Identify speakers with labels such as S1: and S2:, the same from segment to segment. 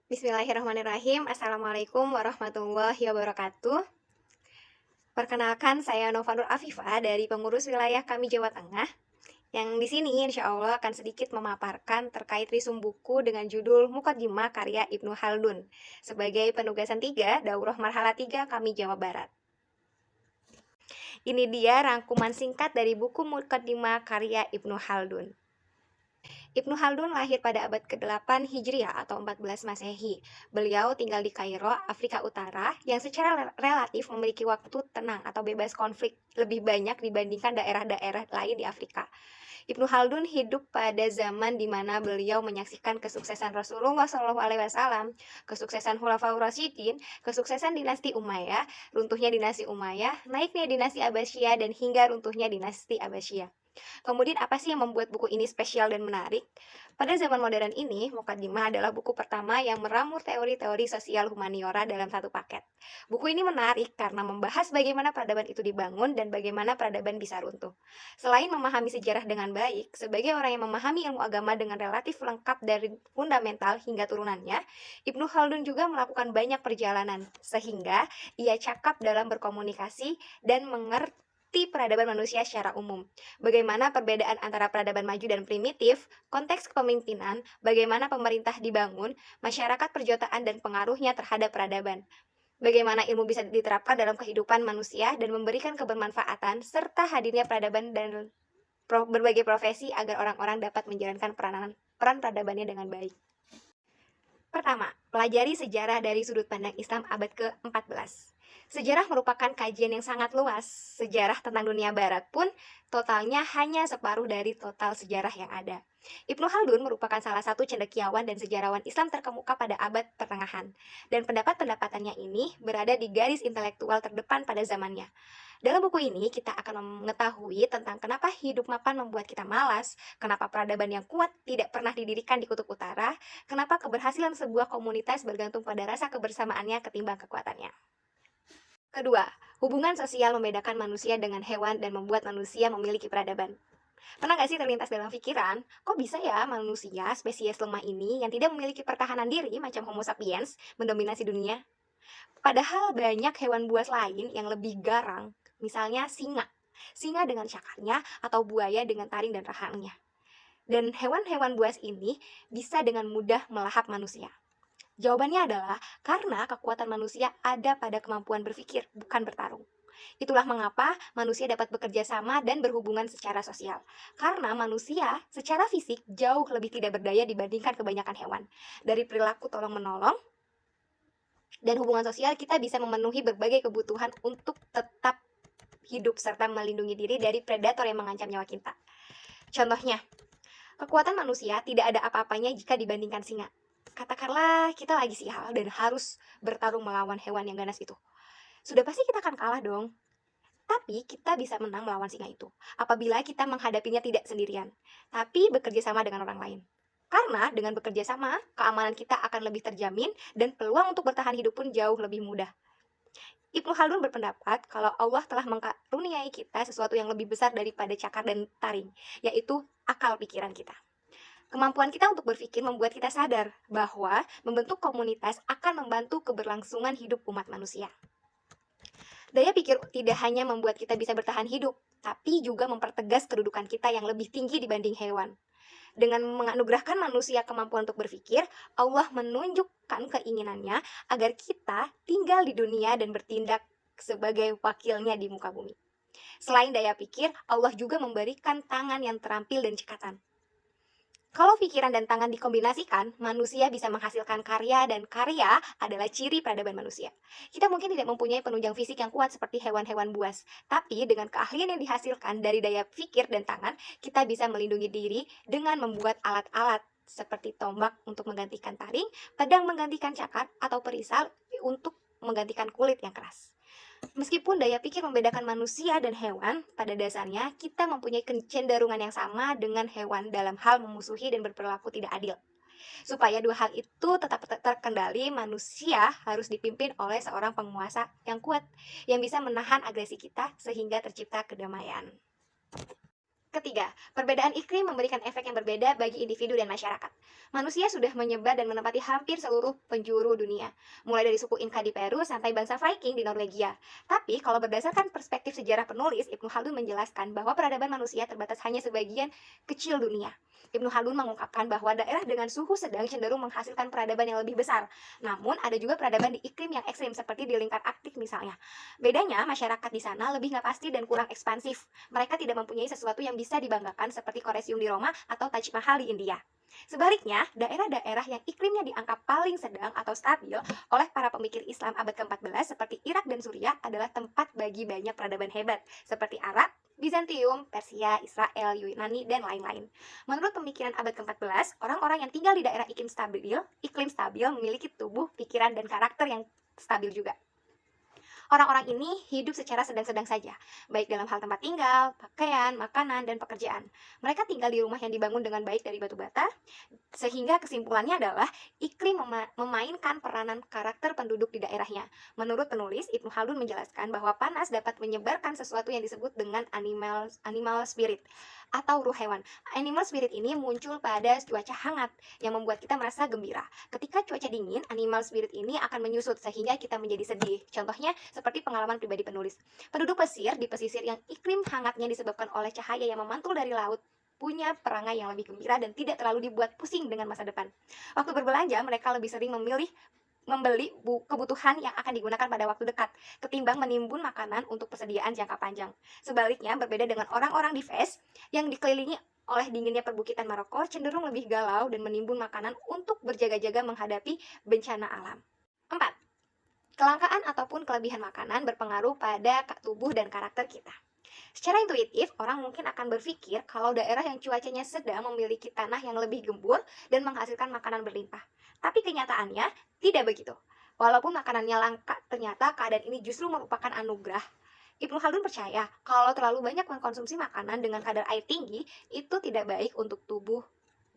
S1: Bismillahirrahmanirrahim. Assalamualaikum warahmatullahi wabarakatuh. Perkenalkan, saya Nova Nur Afifah dari pengurus wilayah kami Jawa Tengah. Yang di sini insya Allah akan sedikit memaparkan terkait risum buku dengan judul Muqaddimah karya Ibnu Khaldun sebagai penugasan 3 Daurah Marhala 3 kami Jawa Barat. Ini dia rangkuman singkat dari buku Muqaddimah karya Ibnu Khaldun. Ibnu Khaldun lahir pada abad ke-8 Hijriah atau 14 Masehi. Beliau tinggal di Kairo, Afrika Utara, yang secara relatif memiliki waktu tenang atau bebas konflik lebih banyak dibandingkan daerah-daerah lain di Afrika. Ibnu Khaldun hidup pada zaman di mana beliau menyaksikan kesuksesan Rasulullah SAW, kesuksesan Khulafaur Rasyidin, kesuksesan dinasti Umayyah, runtuhnya dinasti Umayyah, naiknya dinasti Abbasiyah, dan hingga runtuhnya dinasti Abbasiyah. Kemudian apa sih yang membuat buku ini spesial dan menarik? Pada zaman modern ini, Muqaddimah adalah buku pertama yang meramu teori-teori sosial humaniora dalam satu paket. Buku ini menarik karena membahas bagaimana peradaban itu dibangun dan bagaimana peradaban bisa runtuh. Selain memahami sejarah dengan baik, sebagai orang yang memahami ilmu agama dengan relatif lengkap dari fundamental hingga turunannya, Ibnu Khaldun juga melakukan banyak perjalanan, sehingga ia cakap dalam berkomunikasi dan mengerti peradaban manusia secara umum. Bagaimana perbedaan antara peradaban maju dan primitif, konteks kepemimpinan, bagaimana pemerintah dibangun, masyarakat perjotaan dan pengaruhnya terhadap peradaban. Bagaimana ilmu bisa diterapkan dalam kehidupan manusia dan memberikan kebermanfaatan, serta hadirnya peradaban dan berbagai profesi agar orang-orang dapat menjalankan peran peradabannya dengan baik. Pertama, pelajari sejarah dari sudut pandang Islam abad ke-14. Sejarah merupakan kajian yang sangat luas. Sejarah tentang dunia barat pun totalnya hanya separuh dari total sejarah yang ada. Ibnu Khaldun merupakan salah satu cendekiawan dan sejarawan Islam terkemuka pada abad pertengahan. Dan pendapat-pendapatannya ini berada di garis intelektual terdepan pada zamannya. Dalam buku ini, kita akan mengetahui tentang kenapa hidup mapan membuat kita malas, kenapa peradaban yang kuat tidak pernah didirikan di kutub utara, kenapa keberhasilan sebuah komunitas bergantung pada rasa kebersamaannya ketimbang kekuatannya. Kedua, hubungan sosial membedakan manusia dengan hewan dan membuat manusia memiliki peradaban. Pernah gak sih terlintas dalam pikiran, kok bisa ya manusia, spesies lemah ini yang tidak memiliki pertahanan diri macam Homo sapiens, mendominasi dunia? Padahal banyak hewan buas lain yang lebih garang, misalnya singa. Singa dengan cakarnya atau buaya dengan taring dan rahangnya. Dan hewan-hewan buas ini bisa dengan mudah melahap manusia. Jawabannya adalah karena kekuatan manusia ada pada kemampuan berpikir, bukan bertarung. Itulah mengapa manusia dapat bekerja sama dan berhubungan secara sosial. Karena manusia secara fisik jauh lebih tidak berdaya dibandingkan kebanyakan hewan. Dari perilaku tolong-menolong dan hubungan sosial, kita bisa memenuhi berbagai kebutuhan untuk tetap hidup serta melindungi diri dari predator yang mengancam nyawa kita. Contohnya, kekuatan manusia tidak ada apa-apanya jika dibandingkan singa. Katakanlah kita lagi sial dan harus bertarung melawan hewan yang ganas itu. Sudah pasti kita akan kalah dong. Tapi kita bisa menang melawan singa itu apabila kita menghadapinya tidak sendirian, tapi bekerja sama dengan orang lain. Karena dengan bekerja sama, keamanan kita akan lebih terjamin dan peluang untuk bertahan hidup pun jauh lebih mudah. Ibnu Khaldun berpendapat kalau Allah telah mengkaruniai kita sesuatu yang lebih besar daripada cakar dan taring, yaitu akal pikiran kita. Kemampuan kita untuk berpikir membuat kita sadar bahwa membentuk komunitas akan membantu keberlangsungan hidup umat manusia. Daya pikir tidak hanya membuat kita bisa bertahan hidup, tapi juga mempertegas kedudukan kita yang lebih tinggi dibanding hewan. Dengan menganugerahkan manusia kemampuan untuk berpikir, Allah menunjukkan keinginannya agar kita tinggal di dunia dan bertindak sebagai wakilnya di muka bumi. Selain daya pikir, Allah juga memberikan tangan yang terampil dan cekatan. Kalau pikiran dan tangan dikombinasikan, manusia bisa menghasilkan karya, dan karya adalah ciri peradaban manusia. Kita mungkin tidak mempunyai penunjang fisik yang kuat seperti hewan-hewan buas, tapi dengan keahlian yang dihasilkan dari daya pikir dan tangan, kita bisa melindungi diri dengan membuat alat-alat seperti tombak untuk menggantikan taring, pedang menggantikan cakar, atau perisal untuk menggantikan kulit yang keras. Meskipun daya pikir membedakan manusia dan hewan, pada dasarnya kita mempunyai kecenderungan yang sama dengan hewan dalam hal memusuhi dan berperilaku tidak adil. Supaya dua hal itu tetap terkendali, manusia harus dipimpin oleh seorang penguasa yang kuat, yang bisa menahan agresi kita sehingga tercipta kedamaian. Ketiga, perbedaan iklim memberikan efek yang berbeda bagi individu dan masyarakat. Manusia sudah menyebar dan menempati hampir seluruh penjuru dunia, mulai dari suku Inka di Peru sampai bangsa Viking di Norwegia. Tapi, kalau berdasarkan perspektif sejarah penulis, Ibnu Khaldun menjelaskan bahwa peradaban manusia terbatas hanya sebagian kecil dunia. Ibnu Khaldun mengungkapkan bahwa daerah dengan suhu sedang cenderung menghasilkan peradaban yang lebih besar. Namun, ada juga peradaban di iklim yang ekstrim, seperti di lingkar Arktik misalnya. Bedanya, masyarakat di sana lebih nggak pasti dan kurang ekspansif. Mereka tidak mempunyai sesuatu yang bisa dibanggakan seperti Kolosium di Roma atau Taj Mahal di India. Sebaliknya, daerah-daerah yang iklimnya dianggap paling sedang atau stabil oleh para pemikir Islam abad ke-14 seperti Irak dan Suriah adalah tempat bagi banyak peradaban hebat seperti Arab, Bizantium, Persia, Israel, Yunani, dan lain-lain. Menurut pemikiran abad ke-14, orang-orang yang tinggal di daerah iklim stabil memiliki tubuh, pikiran, dan karakter yang stabil juga. Orang-orang ini hidup secara sedang-sedang saja, baik dalam hal tempat tinggal, pakaian, makanan, dan pekerjaan. Mereka tinggal di rumah yang dibangun dengan baik dari batu bata, sehingga kesimpulannya adalah iklim memainkan peranan karakter penduduk di daerahnya. Menurut penulis, Ibnu Khaldun menjelaskan bahwa panas dapat menyebarkan sesuatu yang disebut dengan animal spirit atau ruh hewan. Animal spirit ini muncul pada cuaca hangat yang membuat kita merasa gembira. Ketika cuaca dingin, animal spirit ini akan menyusut sehingga kita menjadi sedih. Contohnya seperti pengalaman pribadi penulis. Penduduk Mesir di pesisir yang iklim hangatnya disebabkan oleh cahaya yang memantul dari laut punya perangai yang lebih gembira dan tidak terlalu dibuat pusing dengan masa depan. Waktu berbelanja, mereka lebih sering membeli kebutuhan yang akan digunakan pada waktu dekat, ketimbang menimbun makanan untuk persediaan jangka panjang. Sebaliknya, berbeda dengan orang-orang di Fez yang dikelilingi oleh dinginnya perbukitan Maroko, cenderung lebih galau dan menimbun makanan untuk berjaga-jaga menghadapi bencana alam. 4. Kelangkaan ataupun kelebihan makanan berpengaruh pada tubuh dan karakter kita. Secara intuitif, orang mungkin akan berpikir kalau daerah yang cuacanya sedang memiliki tanah yang lebih gembur dan menghasilkan makanan berlimpah. Tapi kenyataannya tidak begitu. Walaupun makanannya langka, ternyata keadaan ini justru merupakan anugerah. Ibnu Khaldun percaya kalau terlalu banyak mengkonsumsi makanan dengan kadar air tinggi, itu tidak baik untuk tubuh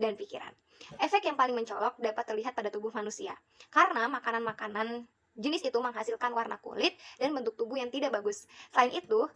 S1: dan pikiran. Efek yang paling mencolok dapat terlihat pada tubuh manusia, karena makanan-makanan jenis itu menghasilkan warna kulit dan bentuk tubuh yang tidak bagus. Selain itu,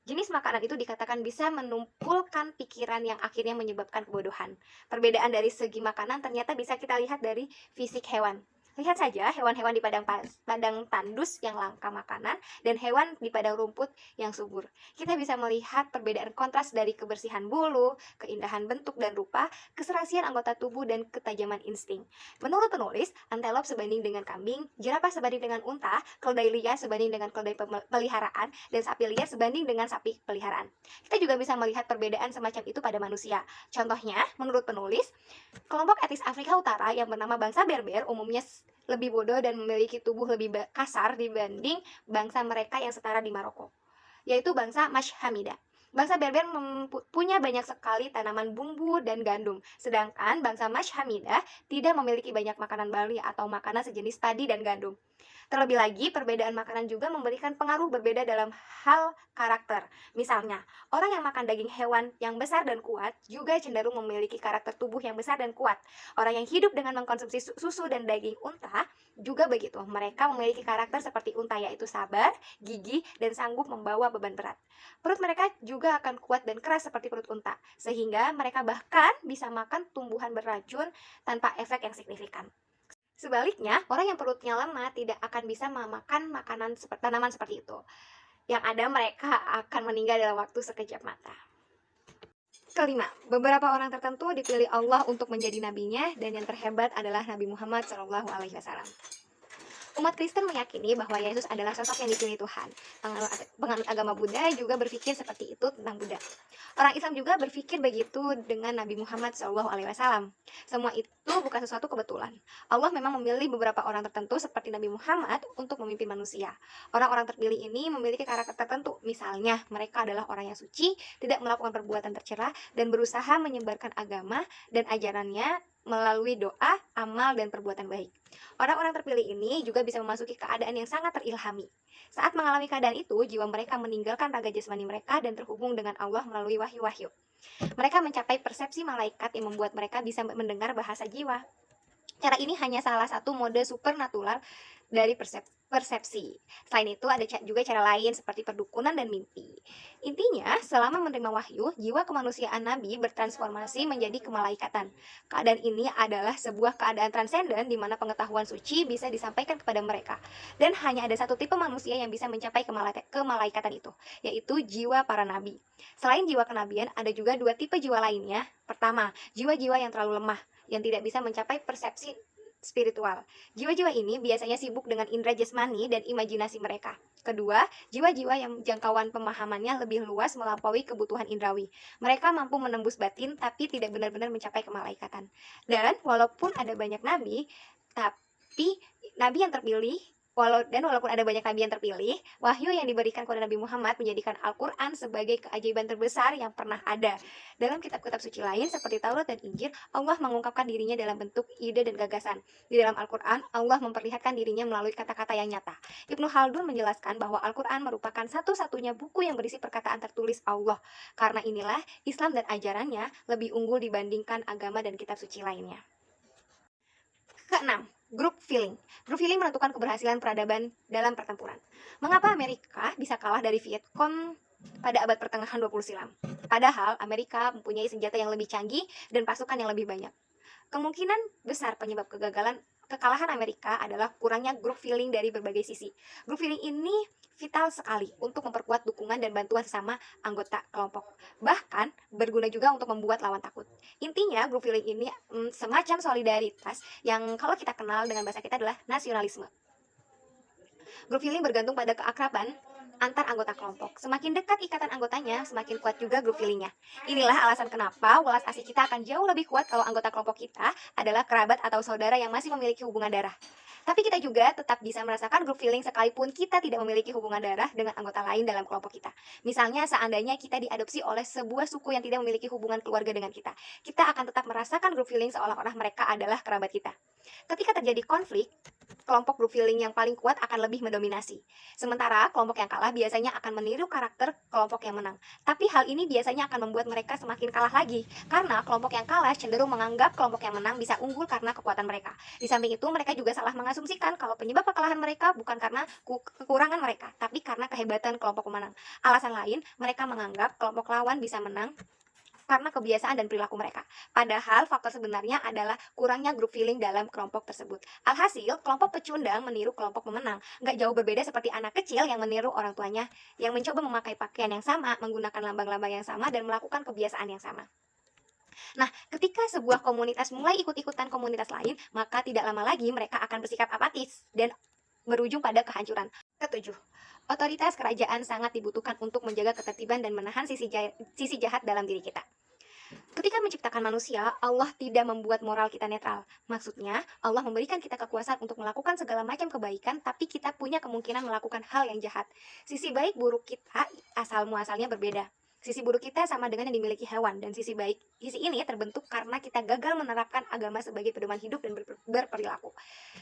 S1: jenis makanan itu dikatakan bisa menumpulkan pikiran yang akhirnya menyebabkan kebodohan. Perbedaan dari segi makanan ternyata bisa kita lihat dari fisik hewan. Lihat saja hewan-hewan di padang tandus yang langka makanan dan hewan di padang rumput yang subur. Kita bisa melihat perbedaan kontras dari kebersihan bulu, keindahan bentuk dan rupa, keserasian anggota tubuh, dan ketajaman insting. Menurut penulis, antelop sebanding dengan kambing, jerapah sebanding dengan unta, keledai liar sebanding dengan keledai peliharaan, dan sapi liar sebanding dengan sapi peliharaan. Kita juga bisa melihat perbedaan semacam itu pada manusia. Contohnya, menurut penulis, kelompok etnis Afrika Utara yang bernama bangsa Berber umumnya lebih bodoh dan memiliki tubuh lebih kasar dibanding bangsa mereka yang setara di Maroko, yaitu bangsa Mashamida. Bangsa Berber punya banyak sekali tanaman bumbu dan gandum, sedangkan bangsa Mashamida tidak memiliki banyak makanan barley atau makanan sejenis padi dan gandum. Terlebih lagi, perbedaan makanan juga memberikan pengaruh berbeda dalam hal karakter. Misalnya, orang yang makan daging hewan yang besar dan kuat juga cenderung memiliki karakter tubuh yang besar dan kuat. Orang yang hidup dengan mengkonsumsi susu dan daging unta juga begitu. Mereka memiliki karakter seperti unta, yaitu sabar, gigih, dan sanggup membawa beban berat. Perut mereka juga akan kuat dan keras seperti perut unta, sehingga mereka bahkan bisa makan tumbuhan beracun tanpa efek yang signifikan. Sebaliknya, orang yang perutnya lemah tidak akan bisa memakan tanaman seperti itu. Yang ada, mereka akan meninggal dalam waktu sekejap mata. Kelima, beberapa orang tertentu dipilih Allah untuk menjadi nabinya, dan yang terhebat adalah Nabi Muhammad SAW. Umat Kristen meyakini bahwa Yesus adalah sosok yang dipilih Tuhan. Penganut agama Buddha juga berpikir seperti itu tentang Buddha. Orang Islam juga berpikir begitu dengan Nabi Muhammad SAW. Semua itu bukan sesuatu kebetulan. Allah memang memilih beberapa orang tertentu seperti Nabi Muhammad untuk memimpin manusia. Orang-orang terpilih ini memiliki karakter tertentu. Misalnya, mereka adalah orang yang suci, tidak melakukan perbuatan tercela, dan berusaha menyebarkan agama dan ajarannya melalui doa, amal, dan perbuatan baik. Orang-orang terpilih ini juga bisa memasuki keadaan yang sangat terilhami. Saat mengalami keadaan itu, jiwa mereka meninggalkan raga jasmani mereka dan terhubung dengan Allah melalui wahyu-wahyu. Mereka mencapai persepsi malaikat yang membuat mereka bisa mendengar bahasa jiwa. Cara ini hanya salah satu mode supernatural dari persepsi. Selain itu, ada juga cara lain seperti perdukunan dan mimpi. Intinya, selama menerima wahyu, jiwa kemanusiaan Nabi bertransformasi menjadi kemalaikatan. Keadaan ini adalah sebuah keadaan transenden di mana pengetahuan suci bisa disampaikan kepada mereka. Dan hanya ada satu tipe manusia yang bisa mencapai kemalaikatan itu, yaitu jiwa para nabi. Selain jiwa kenabian, ada juga dua tipe jiwa lainnya. Pertama, jiwa-jiwa yang terlalu lemah, yang tidak bisa mencapai persepsi spiritual. Jiwa-jiwa ini biasanya sibuk dengan indera jasmani dan imajinasi mereka. Kedua, jiwa-jiwa yang jangkauan pemahamannya lebih luas melampaui kebutuhan indrawi. Mereka mampu menembus batin tapi tidak benar-benar mencapai kemalaikatan. Dan walaupun ada banyak nabi, tapi nabi yang terpilih walaupun ada banyak nabi yang terpilih, wahyu yang diberikan kepada Nabi Muhammad menjadikan Al-Quran sebagai keajaiban terbesar yang pernah ada. Dalam kitab-kitab suci lain seperti Taurat dan Injil, Allah mengungkapkan dirinya dalam bentuk ide dan gagasan. Di dalam Al-Quran, Allah memperlihatkan dirinya melalui kata-kata yang nyata. Ibnu Khaldun menjelaskan bahwa Al-Quran merupakan satu-satunya buku yang berisi perkataan tertulis Allah. Karena inilah, Islam dan ajarannya lebih unggul dibandingkan agama dan kitab suci lainnya. Keenam, group feeling. Group feeling menentukan keberhasilan peradaban dalam pertempuran. Mengapa Amerika bisa kalah dari Vietcong pada abad pertengahan 20 silam? Padahal Amerika mempunyai senjata yang lebih canggih dan pasukan yang lebih banyak. Kemungkinan besar penyebab kekalahan Amerika adalah kurangnya group feeling dari berbagai sisi. Group feeling ini vital sekali untuk memperkuat dukungan dan bantuan sesama anggota kelompok. Bahkan berguna juga untuk membuat lawan takut. Intinya group feeling ini semacam solidaritas yang kalau kita kenal dengan bahasa kita adalah nasionalisme. Group feeling bergantung pada keakraban antar anggota kelompok. Semakin dekat ikatan anggotanya, semakin kuat juga group feelingnya. Inilah alasan kenapa welas asih kita akan jauh lebih kuat kalau anggota kelompok kita adalah kerabat atau saudara yang masih memiliki hubungan darah. Tapi kita juga tetap bisa merasakan group feeling sekalipun kita tidak memiliki hubungan darah dengan anggota lain dalam kelompok kita. Misalnya seandainya kita diadopsi oleh sebuah suku yang tidak memiliki hubungan keluarga dengan kita. Kita akan tetap merasakan group feeling seolah-olah mereka adalah kerabat kita. Ketika terjadi konflik, kelompok group feeling yang paling kuat akan lebih mendominasi. Sementara kelompok yang kalah biasanya akan meniru karakter kelompok yang menang. Tapi hal ini biasanya akan membuat mereka semakin kalah lagi. Karena kelompok yang kalah cenderung menganggap kelompok yang menang bisa unggul karena kekuatan mereka. Di samping itu, mereka juga salah mengasumsikan kalau penyebab kekalahan mereka bukan karena kekurangan mereka, tapi karena kehebatan kelompok pemenang. Alasan lain, mereka menganggap kelompok lawan bisa menang karena kebiasaan dan perilaku mereka. Padahal faktor sebenarnya adalah kurangnya group feeling dalam kelompok tersebut. Alhasil, kelompok pecundang meniru kelompok pemenang. Nggak jauh berbeda seperti anak kecil yang meniru orang tuanya, yang mencoba memakai pakaian yang sama, menggunakan lambang-lambang yang sama, dan melakukan kebiasaan yang sama. Nah, ketika sebuah komunitas mulai ikut-ikutan komunitas lain, maka tidak lama lagi mereka akan bersikap apatis dan berujung pada kehancuran. Ketujuh, otoritas kerajaan sangat dibutuhkan untuk menjaga ketertiban dan menahan sisi jahat dalam diri kita. Ketika menciptakan manusia, Allah tidak membuat moral kita netral. Maksudnya, Allah memberikan kita kekuasaan untuk melakukan segala macam kebaikan, tapi kita punya kemungkinan melakukan hal yang jahat. Sisi baik buruk kita asal-muasalnya berbeda. Sisi buruk kita sama dengan yang dimiliki hewan, dan sisi ini terbentuk karena kita gagal menerapkan agama sebagai pedoman hidup dan berperilaku.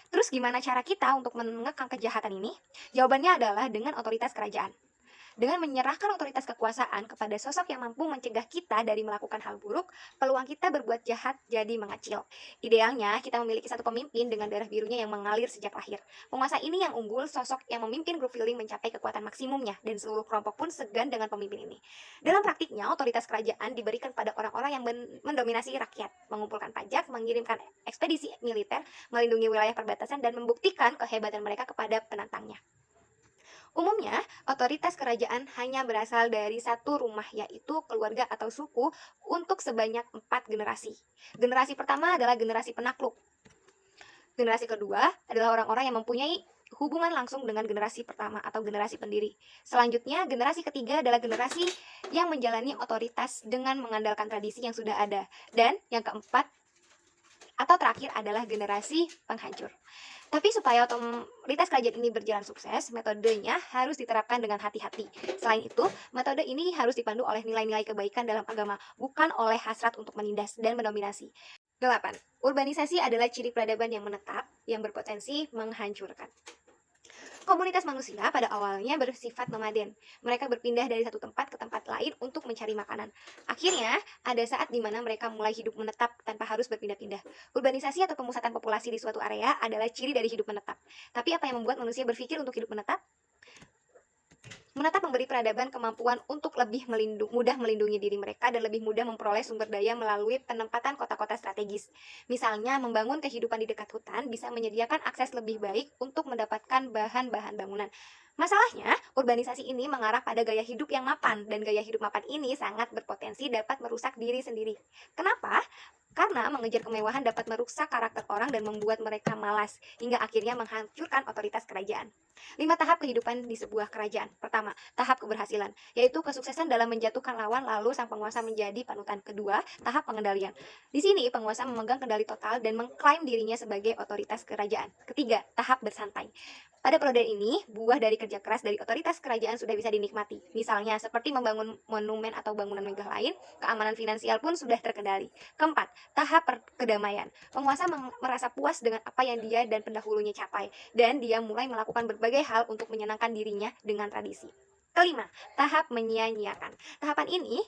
S1: Terus gimana cara kita untuk mengekang kejahatan ini? Jawabannya adalah dengan otoritas kerajaan. Dengan menyerahkan otoritas kekuasaan kepada sosok yang mampu mencegah kita dari melakukan hal buruk, peluang kita berbuat jahat jadi mengecil. Idealnya, kita memiliki satu pemimpin dengan darah birunya yang mengalir sejak lahir. Penguasa ini yang unggul, sosok yang memimpin group feeling mencapai kekuatan maksimumnya, dan seluruh kelompok pun segan dengan pemimpin ini. Dalam praktiknya, otoritas kerajaan diberikan pada orang-orang yang mendominasi rakyat, mengumpulkan pajak, mengirimkan ekspedisi militer, melindungi wilayah perbatasan, dan membuktikan kehebatan mereka kepada penantangnya. Umumnya, otoritas kerajaan hanya berasal dari satu rumah, yaitu keluarga atau suku, untuk sebanyak 4 generasi. Generasi pertama adalah generasi penakluk. Generasi kedua adalah orang-orang yang mempunyai hubungan langsung dengan generasi pertama atau generasi pendiri. Selanjutnya, generasi ketiga adalah generasi yang menjalani otoritas dengan mengandalkan tradisi yang sudah ada. Dan yang keempat atau terakhir adalah generasi penghancur. Tapi supaya otoritas kerajaan ini berjalan sukses, metodenya harus diterapkan dengan hati-hati. Selain itu, metode ini harus dipandu oleh nilai-nilai kebaikan dalam agama, bukan oleh hasrat untuk menindas dan mendominasi. 8. Urbanisasi adalah ciri peradaban yang menetap, yang berpotensi menghancurkan. Komunitas manusia pada awalnya bersifat nomaden. Mereka berpindah dari satu tempat ke tempat lain untuk mencari makanan. Akhirnya, ada saat di mana mereka mulai hidup menetap tanpa harus berpindah-pindah. Urbanisasi atau pemusatan populasi di suatu area adalah ciri dari hidup menetap. Tapi apa yang membuat manusia berpikir untuk hidup menetap? Menetap memberi peradaban kemampuan untuk lebih mudah melindungi diri mereka dan lebih mudah memperoleh sumber daya melalui penempatan kota-kota strategis. Misalnya, membangun kehidupan di dekat hutan bisa menyediakan akses lebih baik untuk mendapatkan bahan-bahan bangunan. Masalahnya, urbanisasi ini mengarah pada gaya hidup yang mapan, dan gaya hidup mapan ini sangat berpotensi dapat merusak diri sendiri. Kenapa? Karena mengejar kemewahan dapat merusak karakter orang dan membuat mereka malas, hingga akhirnya menghancurkan otoritas kerajaan. 5 tahap kehidupan di sebuah kerajaan. Pertama, tahap keberhasilan, yaitu kesuksesan dalam menjatuhkan lawan lalu sang penguasa menjadi panutan. Kedua, tahap pengendalian. Di sini penguasa memegang kendali total dan mengklaim dirinya sebagai otoritas kerajaan. Ketiga, tahap bersantai. Pada periode ini, buah dari kerja keras dari otoritas kerajaan sudah bisa dinikmati. Misalnya, seperti membangun monumen atau bangunan megah lain, keamanan finansial pun sudah terkendali. Keempat, tahap kedamaian. Penguasa merasa puas dengan apa yang dia dan pendahulunya capai, dan dia mulai melakukan berbagai hal untuk menyenangkan dirinya dengan tradisi. Kelima, tahap menyia-nyiakan.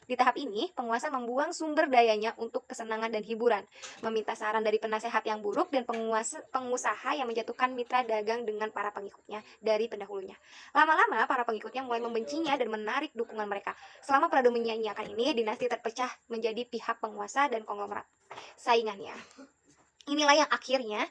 S1: Di tahap ini, penguasa membuang sumber dayanya untuk kesenangan dan hiburan, meminta saran dari penasehat yang buruk, dan pengusaha yang menjatuhkan mitra dagang dengan para pengikutnya dari pendahulunya. Lama-lama, para pengikutnya mulai membencinya dan menarik dukungan mereka. Selama periode menyia-nyiakan ini, dinasti terpecah menjadi pihak penguasa dan konglomerat saingannya. Inilah yang akhirnya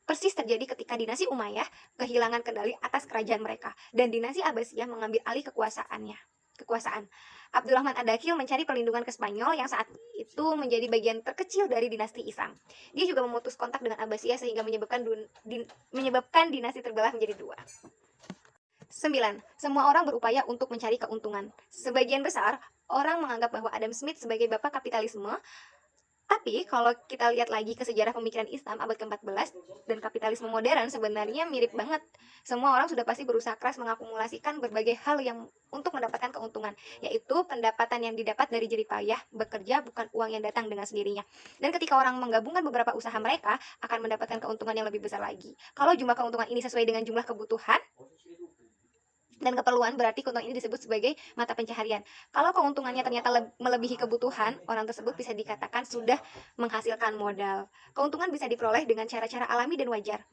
S1: persis terjadi ketika dinasti Umayyah kehilangan kendali atas kerajaan mereka dan dinasti Abbasiyah mengambil alih kekuasaan. Abdurrahman Ad-Dakhil mencari perlindungan ke Spanyol yang saat itu menjadi bagian terkecil dari dinasti Islam. Dia juga memutus kontak dengan Abbasiyah sehingga menyebabkan dinasti terbelah menjadi dua. 9. Semua orang berupaya untuk mencari keuntungan. Sebagian besar orang menganggap bahwa Adam Smith sebagai bapak kapitalisme. Tapi kalau kita lihat lagi ke sejarah pemikiran Islam abad ke-14 dan kapitalisme modern sebenarnya mirip banget. Semua orang sudah pasti berusaha keras mengakumulasikan berbagai hal yang untuk mendapatkan keuntungan, yaitu pendapatan yang didapat dari jerih payah bekerja, bukan uang yang datang dengan sendirinya. Dan ketika orang menggabungkan beberapa usaha mereka akan mendapatkan keuntungan yang lebih besar lagi. Kalau jumlah keuntungan ini sesuai dengan jumlah kebutuhan dan keperluan, berarti keuntungan ini disebut sebagai mata pencaharian. Kalau keuntungannya ternyata melebihi kebutuhan, orang tersebut bisa dikatakan sudah menghasilkan modal. Keuntungan bisa diperoleh dengan cara-cara alami dan wajar.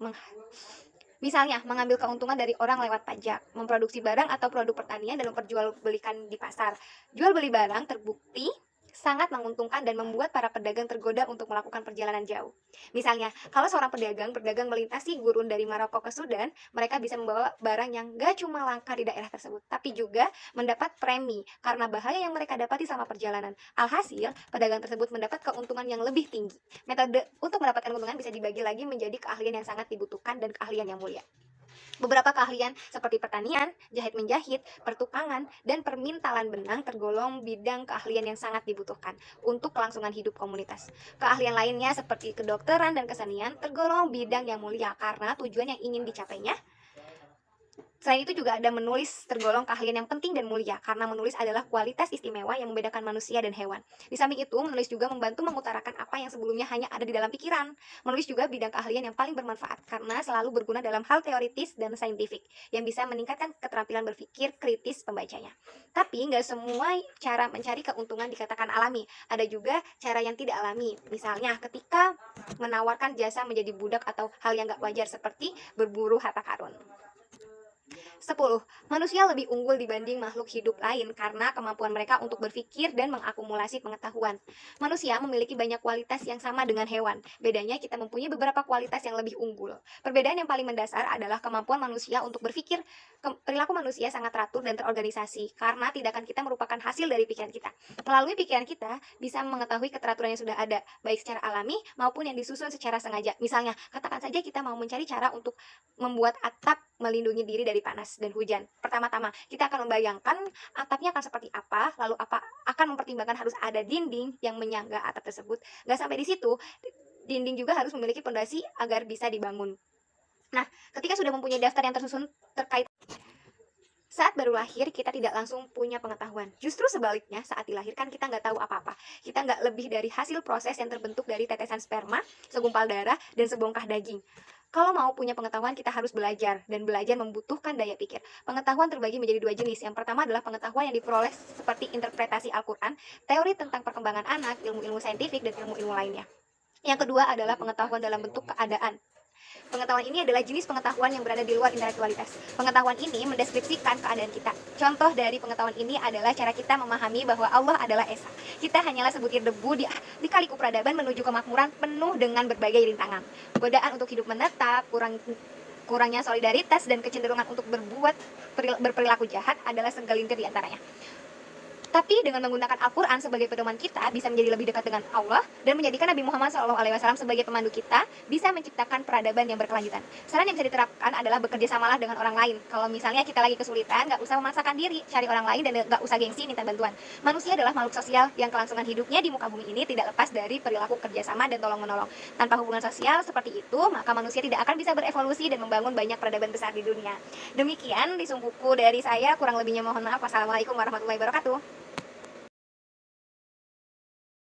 S1: Misalnya, mengambil keuntungan dari orang lewat pajak, memproduksi barang atau produk pertanian dan memperjualbelikan di pasar. Jual beli barang terbukti sangat menguntungkan dan membuat para pedagang tergoda untuk melakukan perjalanan jauh. Misalnya, kalau seorang pedagang berdagang melintasi gurun dari Maroko ke Sudan, mereka bisa membawa barang yang gak cuma langka di daerah tersebut, tapi juga mendapat premi karena bahaya yang mereka dapati selama perjalanan. Alhasil, pedagang tersebut mendapat keuntungan yang lebih tinggi. Metode untuk mendapatkan keuntungan bisa dibagi lagi menjadi keahlian yang sangat dibutuhkan dan keahlian yang mulia. Beberapa keahlian seperti pertanian, jahit-menjahit, pertukangan, dan permintalan benang tergolong bidang keahlian yang sangat dibutuhkan untuk kelangsungan hidup komunitas. Keahlian lainnya seperti kedokteran dan kesenian tergolong bidang yang mulia karena tujuan yang ingin dicapainya. Selain itu juga ada menulis tergolong keahlian yang penting dan mulia karena menulis adalah kualitas istimewa yang membedakan manusia dan hewan. Di samping itu, menulis juga membantu mengutarakan apa yang sebelumnya hanya ada di dalam pikiran. Menulis juga bidang keahlian yang paling bermanfaat karena selalu berguna dalam hal teoritis dan saintifik yang bisa meningkatkan keterampilan berpikir kritis pembacanya. Tapi nggak semua cara mencari keuntungan dikatakan alami. Ada juga cara yang tidak alami. Misalnya ketika menawarkan jasa menjadi budak atau hal yang nggak wajar seperti berburu harta karun. 10. Manusia lebih unggul dibanding makhluk hidup lain karena kemampuan mereka untuk berpikir dan mengakumulasi pengetahuan. Manusia memiliki banyak kualitas yang sama dengan hewan. Bedanya kita mempunyai beberapa kualitas yang lebih unggul. Perbedaan yang paling mendasar adalah kemampuan manusia untuk berpikir. Perilaku manusia sangat teratur dan terorganisasi karena tindakan kita merupakan hasil dari pikiran kita. Melalui pikiran kita bisa mengetahui keteraturan yang sudah ada, baik secara alami maupun yang disusun secara sengaja. Misalnya, katakan saja kita mau mencari cara untuk membuat atap melindungi diri dari panas dan hujan. Pertama-tama, kita akan membayangkan atapnya akan seperti apa, lalu akan mempertimbangkan harus ada dinding yang menyangga atap tersebut. Gak sampai di situ, dinding juga harus memiliki fondasi agar bisa dibangun. Nah, ketika sudah mempunyai daftar yang tersusun terkait saat baru lahir, kita tidak langsung punya pengetahuan. Justru sebaliknya, saat dilahirkan kita nggak tahu apa-apa. Kita nggak lebih dari hasil proses yang terbentuk dari tetesan sperma, segumpal darah, dan sebongkah daging. Kalau mau punya pengetahuan, kita harus belajar, dan belajar membutuhkan daya pikir. Pengetahuan terbagi menjadi dua jenis. Yang pertama adalah pengetahuan yang diperoleh seperti interpretasi Al-Quran, teori tentang perkembangan anak, ilmu-ilmu saintifik, dan ilmu-ilmu lainnya. Yang kedua adalah pengetahuan dalam bentuk keadaan. Pengetahuan ini adalah jenis pengetahuan yang berada di luar intelektualitas. Pengetahuan ini mendeskripsikan keadaan kita. Contoh dari pengetahuan ini adalah cara kita memahami bahwa Allah adalah Esa. Kita hanyalah sebutir debu di kaliku peradaban menuju kemakmuran penuh dengan berbagai rintangan. Godaan untuk hidup menetap, kurangnya solidaritas, dan kecenderungan untuk berperilaku jahat adalah segelintir di antaranya. Tapi dengan menggunakan Al-Quran sebagai pedoman kita bisa menjadi lebih dekat dengan Allah dan menjadikan Nabi Muhammad SAW sebagai pemandu kita, bisa menciptakan peradaban yang berkelanjutan. Saran yang bisa diterapkan adalah bekerja samalah dengan orang lain. Kalau misalnya kita lagi kesulitan, gak usah memaksakan diri, cari orang lain dan gak usah gengsi minta bantuan. Manusia adalah makhluk sosial yang kelangsungan hidupnya di muka bumi ini tidak lepas dari perilaku kerjasama dan tolong-menolong. Tanpa hubungan sosial seperti itu, maka manusia tidak akan bisa berevolusi dan membangun banyak peradaban besar di dunia. Demikian lisung buku dari saya, kurang lebihnya mohon maaf. Wassalamualaikum warahmatullahi wabarakatuh.